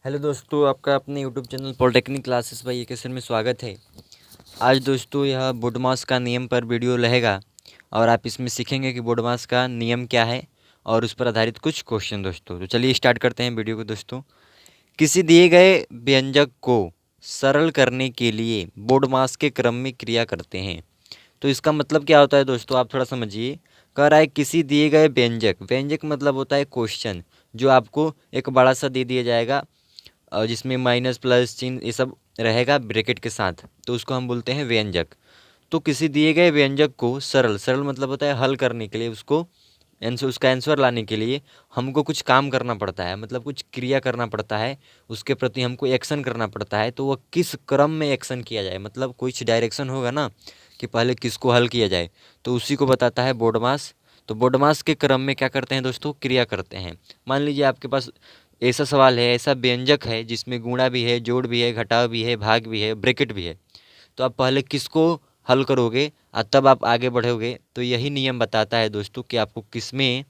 Hello दोस्तों, आपका अपने YouTube channel polytechnic classes by एकेशन में स्वागत है। आज दोस्तों यह बोडमास का नियम पर वीडियो रहेगा और आप इसमें सीखेंगे कि बोडमास का नियम क्या है और उस पर आधारित कुछ क्वेश्चन दोस्तों। तो चलिए स्टार्ट करते हैं वीडियो को दोस्तों। किसी दिए गए व्यंजक को सरल करने के लिए बोडमास के क्रम में क्रिया करते हैं। तो इसका मतलब क्या होता है दोस्तों, आप थोड़ा समझिए। कह रहा है किसी दिए गए व्यंजक, व्यंजक मतलब होता है क्वेश्चन, जो आपको एक बड़ा सा दे दिया जाएगा और जिसमें माइनस प्लस चिन्ह ये सब रहेगा ब्रैकेट के साथ, तो उसको हम बोलते हैं व्यंजक। तो किसी दिए गए व्यंजक को सरल, सरल मतलब होता है हल करने के लिए, उसको आंसर, उसका आंसर लाने के लिए हमको कुछ काम करना पड़ता है, मतलब कुछ क्रिया करना पड़ता है, उसके प्रति हमको एक्शन करना पड़ता है। तो वह किस क्रम में एक्शन किया जाए, मतलब कुछ डायरेक्शन होगा ना कि पहले किसको हल किया जाए, तो उसी को बताता है बोडमास। तो बोडमास के क्रम में क्या करते हैं दोस्तों, क्रिया करते हैं। मान लीजिए आपके पास ऐसा सवाल है, ऐसा व्यंजक है जिसमें गुणा भी है, जोड़ भी है, घटाव भी है, भाग भी है, ब्रैकेट भी है। तो आप पहले किसको हल करोगे और तब आप आगे बढ़ोगे। तो यही नियम बताता है दोस्तों कि आपको किस में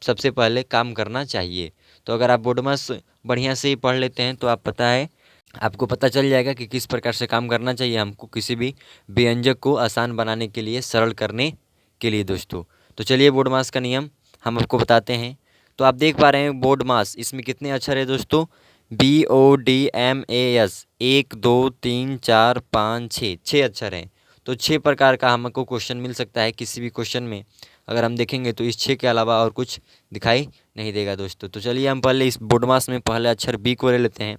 सबसे पहले काम करना चाहिए। तो अगर आप बोडमास बढ़िया से ही पढ़ लेते हैं तो आप पता है, आपको पता चल जाएगा कि किस प्रकार से काम करना चाहिए हमको किसी भी व्यंजक को आसान बनाने के लिए, सरल करने के लिए दोस्तों। तो चलिए बोडमास का नियम हम आपको बताते हैं। तो आप देख पा रहे हैं बोडमास, इसमें कितने अक्षर है दोस्तों, BODMAS, 1 2 3 4 5 6, 6 अक्षर हैं। तो 6 प्रकार का हमको क्वेश्चन मिल सकता है किसी भी क्वेश्चन में। अगर हम देखेंगे तो इस 6 के अलावा और कुछ दिखाई नहीं देगा दोस्तों। तो चलिए हम पहले इस बोडमास में पहले अक्षर बी को ले लेते हैं।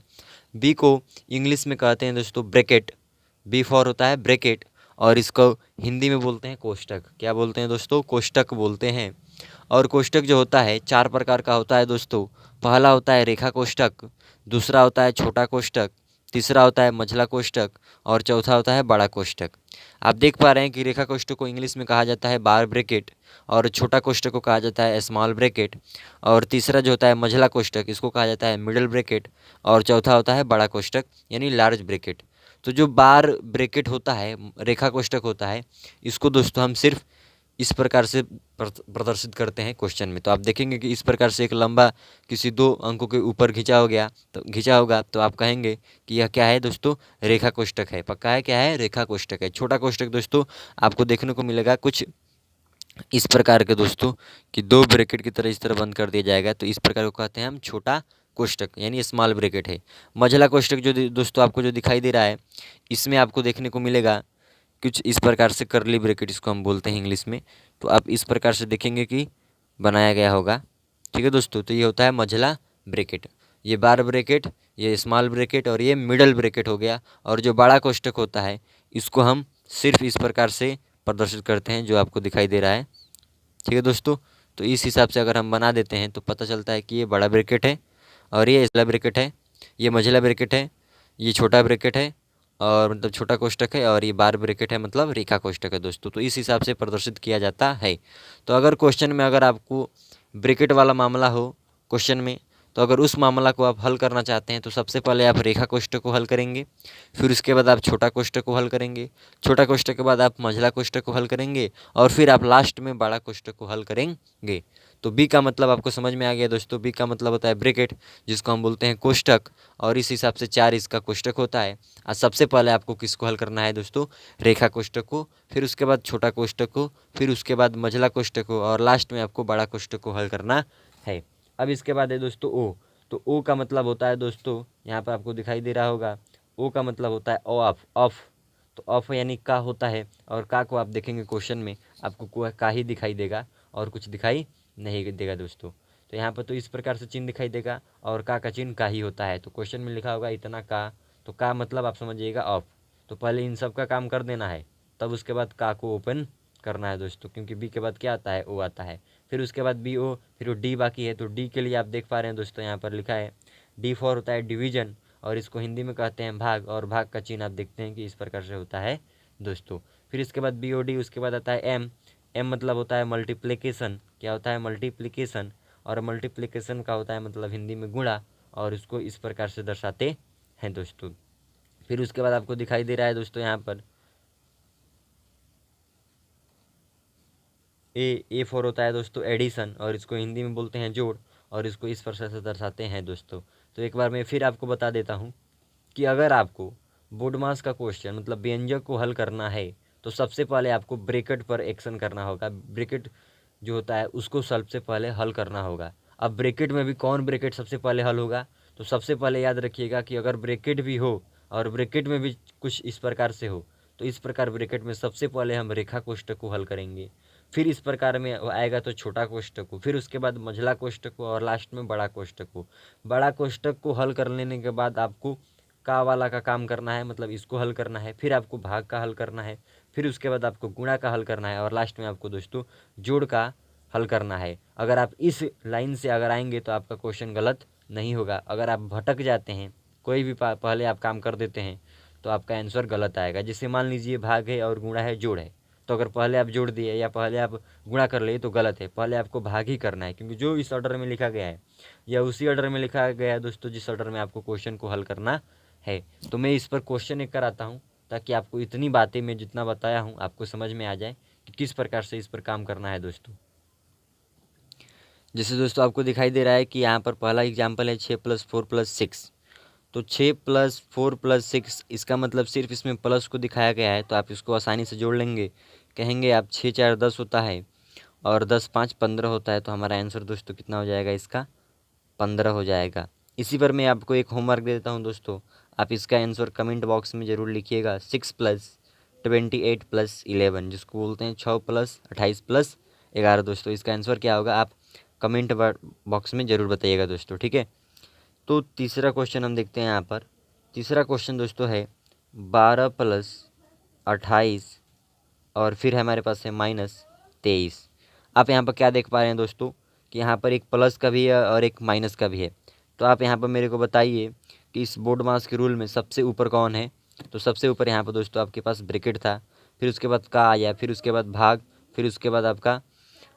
बी को इंग्लिश में कहते हैं दोस्तों ब्रैकेट। बी फॉर होता है ब्रैकेट, और इसको हिंदी में बोलते हैं कोष्टक। क्या बोलते हैं दोस्तों, कोष्टक बोलते हैं। और कोष्टक जो होता है 4 प्रकार का होता है दोस्तों। पहला होता है रेखा कोष्टक, दूसरा होता है छोटा कोष्टक, तीसरा होता है मझला कोष्टक, और चौथा होता है बड़ा कोष्टक। आप देख पा रहे हैं कि रेखा कोष्टक को इंग्लिश में कहा जाता है बार ब्रैकेट, और छोटा कोष्टक को कहा जाता है स्मॉल ब्रैकेट, और तीसरा जो होता है मझला कोष्टक, इसको कहा जाता है मिडल ब्रैकेट, और चौथा होता है बड़ा कोष्टक यानी लार्ज ब्रैकेट। तो जो बार ब्रैकेट होता है, रेखा कोष्टक होता है, इसको दोस्तों हम सिर्फ इस प्रकार से प्रदर्शित करते हैं क्वेश्चन में। तो आप देखेंगे कि इस प्रकार से एक लंबा किसी 2 अंकों के ऊपर खींचा होगा तो आप कहेंगे कि यह क्या है दोस्तों, रेखा कोष्टक है। पक्का है, क्या है, रेखा कोष्टक है। छोटा कोष्टक दोस्तों आपको देखने को मिलेगा कुछ इस प्रकार के दोस्तों, कि 2 ब्रैकेट की तरह इस तरह बंद कर दिया जाएगा, तो इस प्रकार को कहते हैं हम छोटा कोष्टक यानी स्मॉल ब्रैकेट है। मझला कोष्टक जो दोस्तों आपको जो दिखाई दे रहा है, इसमें आपको देखने को मिलेगा कुछ इस प्रकार से करली ब्रैकेट, इसको हम बोलते हैं इंग्लिश में। तो आप इस प्रकार से देखेंगे कि बनाया गया होगा। ठीक है दोस्तों, तो ये होता है मझला ब्रैकेट। ये बार ब्रैकेट, ये स्मॉल ब्रैकेट, और ये मिडल ब्रैकेट हो गया। और जो बड़ा कोष्टक होता है इसको हम सिर्फ इस प्रकार से प्रदर्शित करते हैं जो आपको दिखाई दे रहा है। ठीक है दोस्तों, तो इस हिसाब से अगर हम बना देते हैं तो पता चलता है कि ये बड़ा ब्रैकेट है, और ये स्मॉल ब्रैकेट है, ये मझला ब्रैकेट है, ये छोटा ब्रैकेट है, और मतलब छोटा कोष्टक है, और ये बार ब्रैकेट है मतलब रेखा कोष्टक है दोस्तों। तो इस हिसाब से प्रदर्शित किया जाता है। तो अगर क्वेश्चन में अगर आपको ब्रैकेट वाला मामला हो क्वेश्चन में, तो अगर उस मामला को आप हल करना चाहते हैं तो सबसे पहले आप रेखा कोष्टक को हल करेंगे, फिर उसके बाद आप छोटा कोष्टक को हल करेंगे, छोटा कोष्टक के बाद आप मझला कोष्टक को हल करेंगे, और फिर आप लास्ट में बड़ा कोष्टक को हल करेंगे। तो बी का मतलब आपको समझ में आ गया दोस्तों। बी का मतलब होता है ब्रैकेट, जिसको हम बोलते हैं कोष्टक, और इस हिसाब से 4 इसका कोष्टक होता है। और सबसे पहले आपको किसको हल करना है दोस्तों, रेखा कोष्टक को, फिर उसके बाद छोटा कोष्टक को, फिर उसके बाद मझला कोष्टक को, और लास्ट में आपको बड़ा कोष्टक को हल करना है। अब इसके बाद है दोस्तों ओ। तो ओ का मतलब होता है दोस्तों, यहाँ पर आपको दिखाई दे रहा होगा, ओ का मतलब होता है ऑफ, ऑफ। तो ऑफ यानी का होता है, और का को आप देखेंगे क्वेश्चन में आपको का ही दिखाई देगा और कुछ दिखाई नहीं देगा दोस्तों। तो यहाँ पर तो इस प्रकार से चिन्ह दिखाई देगा, और का चिन्ह का ही होता है। तो क्वेश्चन में लिखा होगा इतना का, तो का मतलब आप समझिएगा ऑफ। तो पहले इन सब का काम कर देना है, तब उसके बाद का को ओपन करना है दोस्तों, क्योंकि बी के बाद क्या आता है, ओ आता है। फिर उसके बाद बी ओ, फिर वो डी बाकी है। तो डी के लिए आप देख पा रहे हैं दोस्तों, यहाँ पर लिखा है डी फॉर होता है डिवीजन, और इसको हिंदी में कहते हैं भाग, और भाग का चिन्ह आप देखते हैं कि इस प्रकार से होता है दोस्तों। फिर इसके बाद बी ओ डी, उसके बाद आता है एम। एम मतलब होता है मल्टीप्लिकेशन। क्या होता है, मल्टीप्लिकेशन। और मल्टीप्लिकेशन का होता है मतलब हिंदी में गुणा, और इसको इस प्रकार से दर्शाते हैं दोस्तों। फिर उसके बाद आपको दिखाई दे रहा है दोस्तों यहाँ पर ए फॉर होता है दोस्तों एडिशन, और इसको हिंदी में बोलते हैं जोड़, और इसको इस प्रकार से दर्शाते हैं दोस्तों। तो एक बार मैं फिर आपको बता देता हूँ कि अगर आपको बोर्ड मास का क्वेश्चन मतलब व्यंजक को हल करना है तो सबसे पहले आपको ब्रैकेट पर एक्शन करना होगा। ब्रैकेट जो होता है उसको सबसे पहले हल करना होगा। अब ब्रैकेट में भी कौन ब्रैकेट सबसे पहले हल होगा, तो सबसे पहले याद रखिएगा कि अगर ब्रैकेट भी हो और ब्रैकेट में भी कुछ इस प्रकार से हो, तो इस प्रकार ब्रैकेट में सबसे पहले हम रेखा कोष्ठक को हल करेंगे। फिर इस प्रकार में आएगा तो छोटा कोष्ठक को, फिर उसके बाद मझला कोष्ठक को और लास्ट में बड़ा कोष्ठक को। बड़ा कोष्ठक को हल कर लेने के बाद आपको का वाला का काम करना है, मतलब इसको हल करना है। फिर आपको भाग का हल करना है। फिर उसके बाद आपको गुणा का हल करना है और लास्ट में आपको दोस्तों जोड़ का हल करना है। अगर आप इस लाइन से अगर आएंगे तो आपका क्वेश्चन गलत नहीं होगा। अगर आप भटक जाते हैं, कोई भी पहले आप काम कर देते हैं, तो आपका आंसर गलत आएगा। जैसे मान लीजिए भाग है और गुणा है, जोड़ है, तो अगर पहले आप जोड़ दिए या पहले आप गुणा कर लिए तो गलत है। पहले आपको भाग ही करना है, क्योंकि जो इस ऑर्डर में लिखा गया है या उसी ऑर्डर में लिखा गया है दोस्तों जिस ऑर्डर में आपको क्वेश्चन को हल करना है। तो मैं इस पर क्वेश्चन एक कराता हूँ ताकि आपको इतनी बातें मैं जितना बताया हूँ आपको समझ में आ जाए कि किस प्रकार से इस पर काम करना है दोस्तों। जैसे दोस्तों आपको दिखाई दे रहा है कि यहाँ पर पहला एग्जाम्पल है 6+4+6। तो 6+4+6 इसका मतलब सिर्फ इसमें प्लस को दिखाया गया है, तो आप इसको आसानी से जोड़ लेंगे। कहेंगे आप 6×4=10 होता है और 10×5=15 होता है, तो हमारा आंसर दोस्तों कितना हो जाएगा, इसका 15 हो जाएगा। इसी पर मैं आपको एक होमवर्क दे देता हूँ दोस्तों, आप इसका आंसर कमेंट बॉक्स में ज़रूर लिखिएगा। 6+28+11 जिसको बोलते हैं 6+28+11 दोस्तों, इसका आंसर क्या होगा आप कमेंट बॉक्स में ज़रूर बताइएगा दोस्तों, ठीक है। तो तीसरा क्वेश्चन हम देखते हैं यहाँ पर। तीसरा क्वेश्चन दोस्तों है 12+28 और फिर हमारे पास है -23। आप यहाँ पर क्या देख पा रहे हैं दोस्तों कि यहाँ पर एक प्लस का भी है और एक माइनस का भी है। तो आप यहाँ पर मेरे को बताइए कि इस बोर्ड मास के रूल में सबसे ऊपर कौन है। तो सबसे ऊपर यहाँ पर दोस्तों आपके पास ब्रैकेट था, फिर उसके बाद का आया, फिर उसके बाद भाग, फिर उसके बाद आपका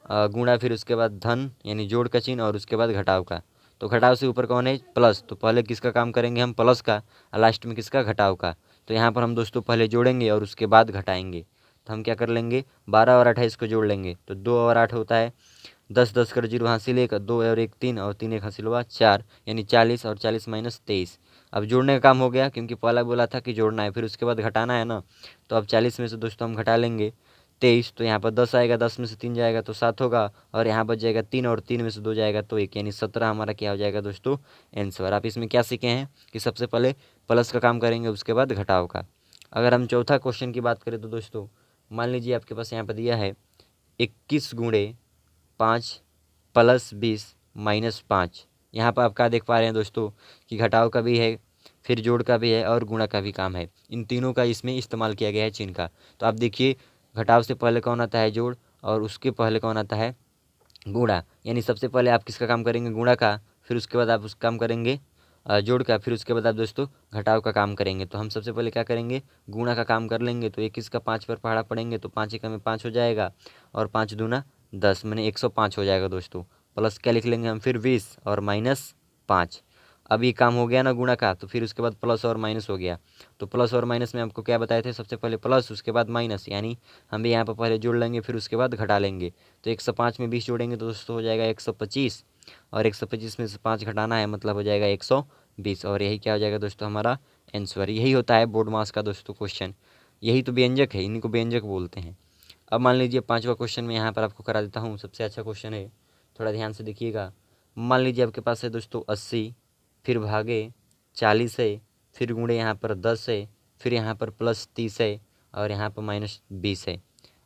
गुणा, फिर उसके बाद धन यानी जोड़ का चिन्ह और उसके बाद घटाव का। तो घटाव से ऊपर कौन है, प्लस। तो पहले किसका काम करेंगे हम, प्लस का, और लास्ट में किसका, घटाव का। तो यहाँ पर हम दोस्तों पहले जोड़ेंगे और उसके बाद घटाएंगे। तो हम क्या कर लेंगे, 12 और 28 को जोड़ लेंगे तो 2 और 8 होता है 10, 10 कर 0 हासिल 1, 2 और 1 3 और 3 1 हासिल हुआ 4, यानी 40 और 40 -23। अब जोड़ने का काम हो गया, क्योंकि पहला बोला था कि जोड़ना है फिर उसके बाद घटाना है ना। तो अब 40 में से दोस्तों हम घटा लेंगे 23, तो यहाँ पर 10 आएगा, 10 में से 3 जाएगा तो 7 होगा, और यहाँ बच जाएगा 3 और 3 में से 2 जाएगा तो 1, यानी 17 हमारा क्या हो जाएगा दोस्तों, आंसर। आप इसमें क्या सीखे हैं कि सबसे पहले प्लस का काम करेंगे उसके बाद घटाव का। अगर हम चौथा क्वेश्चन की बात करें तो दोस्तों मान लीजिए आपके पास यहाँ पर दिया है 21×5 + 20 - 5। यहाँ पर आप क्या देख पा रहे हैं दोस्तों कि घटाव का भी है, फिर जोड़ का भी है और गुणा का भी काम है। इन तीनों का इसमें इस्तेमाल किया गया है चिन्ह का। तो आप देखिए घटाव से पहले कौन आता है, जोड़, और उसके पहले कौन आता है, गुणा। यानी सबसे पहले आप किसका काम करेंगे, गुणा का, फिर उसके बाद आप उस काम करेंगे जोड़ का, फिर उसके बाद आप दोस्तों घटाव का काम करेंगे। तो हम सबसे पहले क्या करेंगे, गुणा का काम कर लेंगे। तो 21 का 5 पर पहाड़ा पड़ेंगे तो 5 एकम में 5 हो जाएगा और 5 दूना 10 मैंने 105 हो जाएगा दोस्तों। प्लस क्या लिख लेंगे हम, फिर 20 और -5। अब ये काम हो गया ना गुणा का, तो फिर उसके बाद प्लस और माइनस हो गया। तो प्लस और माइनस में आपको क्या बताए थे, सबसे पहले प्लस उसके बाद माइनस, यानी हम भी यहाँ पर पहले जोड़ लेंगे फिर उसके बाद घटा लेंगे। तो 105 में 20 जोड़ेंगे तो दोस्तों हो जाएगा 125, और 125 में से 5 घटाना है मतलब हो जाएगा 120, और यही क्या हो जाएगा दोस्तों हमारा आंसर। यही होता है बोर्ड मास का दोस्तों क्वेश्चन, यही तो व्यंजक है, इन्हीं को व्यंजक बोलते हैं। अब मान लीजिए पाँचवा क्वेश्चन में यहाँ पर आपको करा देता हूँ, सबसे अच्छा क्वेश्चन है, थोड़ा ध्यान से देखिएगा। मान लीजिए आपके पास है दोस्तों 80, फिर भागे 40 है, फिर गुणे यहाँ पर 10 है, फिर यहाँ पर +30 है और यहाँ पर -20 है।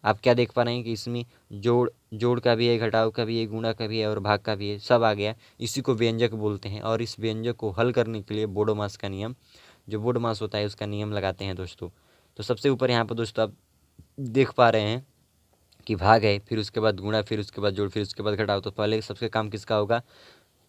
आप क्या देख पा रहे हैं कि इसमें जोड़ जोड़ का भी है, घटाव का भी है, गुणा का भी है और भाग का भी है, सब आ गया। इसी को व्यंजक बोलते हैं, और इस व्यंजक को हल करने के लिए बोडोमास का नियम, जो बोडोमास होता है उसका नियम लगाते हैं दोस्तों। तो सबसे ऊपर यहाँ पर दोस्तों आप देख पा रहे हैं कि भाग है, फिर उसके बाद गुणा, फिर उसके बाद जोड़, फिर उसके बाद घटाव। तो पहले सबसे काम किसका होगा,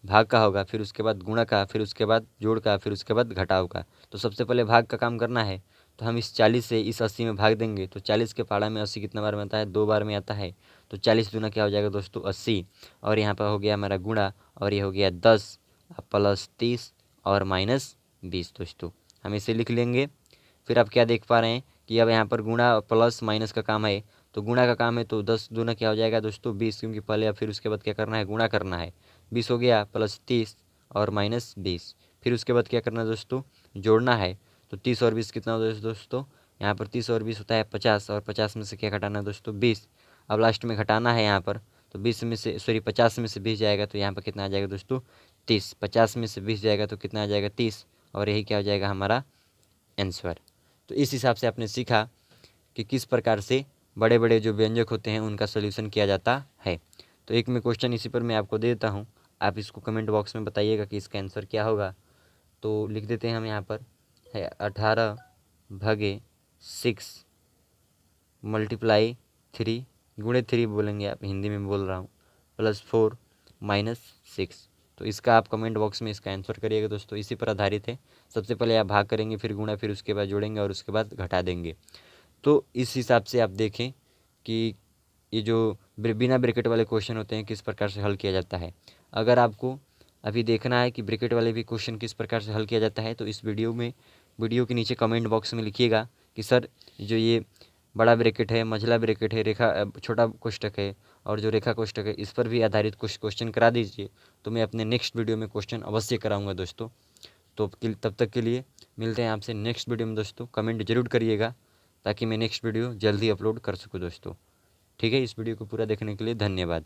भाग का होगा, फिर उसके बाद गुणा का, फिर उसके बाद जोड़ का, फिर उसके बाद घटाव का। तो सबसे पहले भाग का काम करना है। तो हम इस 40 से इस 80 में भाग देंगे तो 40 के पहाड़ा में 80 कितना बार में आता है, 2 बार में आता है। तो 40 दूना क्या हो जाएगा दोस्तों 80, और यहाँ पर हो गया हमारा गुणा, और ये हो गया 10 +30 और -20 दोस्तों, हम इसे लिख लेंगे। फिर आप क्या देख पा रहे हैं कि अब यहाँ पर गुणा प्लस माइनस का काम है। तो गुणा का काम है तो 10 दूना क्या हो जाएगा दोस्तों 20, क्योंकि पहले या फिर उसके बाद क्या करना है, गुणा करना है। 20 हो गया +30 और -20, फिर उसके बाद क्या करना है दोस्तों, जोड़ना है। तो 30 और 20 कितना होता है दोस्तों, यहाँ पर 30 और 20 होता है 50, और 50 में से क्या घटाना है दोस्तों, 20। अब लास्ट में घटाना है यहाँ पर, तो 20 में से सॉरी 50 में से 20 जाएगा तो यहाँ पर कितना आ जाएगा दोस्तों, 30। 50 में से 20 जाएगा तो कितना आ जाएगा, 30, और यही क्या हो जाएगा हमारा आंसर। तो इस हिसाब से आपने सीखा कि किस प्रकार से बड़े बड़े जो व्यंजक होते हैं उनका सोल्यूशन किया जाता है। तो एक मैं क्वेश्चन इसी पर मैं आपको दे देता हूँ, आप इसको कमेंट बॉक्स में बताइएगा कि इसका आंसर क्या होगा। तो लिख देते हैं हम यहाँ पर है 18/6 मल्टीप्लाई 3, गुणे 3 बोलेंगे आप, हिंदी में बोल रहा हूँ, +4 -6। तो इसका आप कमेंट बॉक्स में इसका आंसर करिएगा दोस्तों। इसी पर आधारित है, सबसे पहले आप भाग करेंगे, फिर गुणा, फिर उसके बाद जोड़ेंगे और उसके बाद घटा देंगे। तो इस हिसाब से आप देखें कि ये जो बिना ब्रैकेट वाले क्वेश्चन होते हैं किस प्रकार से हल किया जाता है। अगर आपको अभी देखना है कि ब्रैकेट वाले भी क्वेश्चन किस प्रकार से हल किया जाता है, तो इस वीडियो के नीचे कमेंट बॉक्स में लिखिएगा कि सर जो ये बड़ा ब्रैकेट है, मझला ब्रैकेट है, रेखा छोटा कोष्ठक है और जो रेखा कोष्ठक है, इस पर भी आधारित कुछ क्वेश्चन करा दीजिए। तो मैं अपने नेक्स्ट वीडियो में क्वेश्चन अवश्य कराऊंगा दोस्तों। तो तब तक के लिए मिलते हैं आपसे नेक्स्ट वीडियो में दोस्तों। कमेंट जरूर करिएगा ताकि मैं नेक्स्ट वीडियो जल्दी अपलोड कर सकूँ दोस्तों। ठीक है, इस वीडियो को पूरा देखने के लिए धन्यवाद।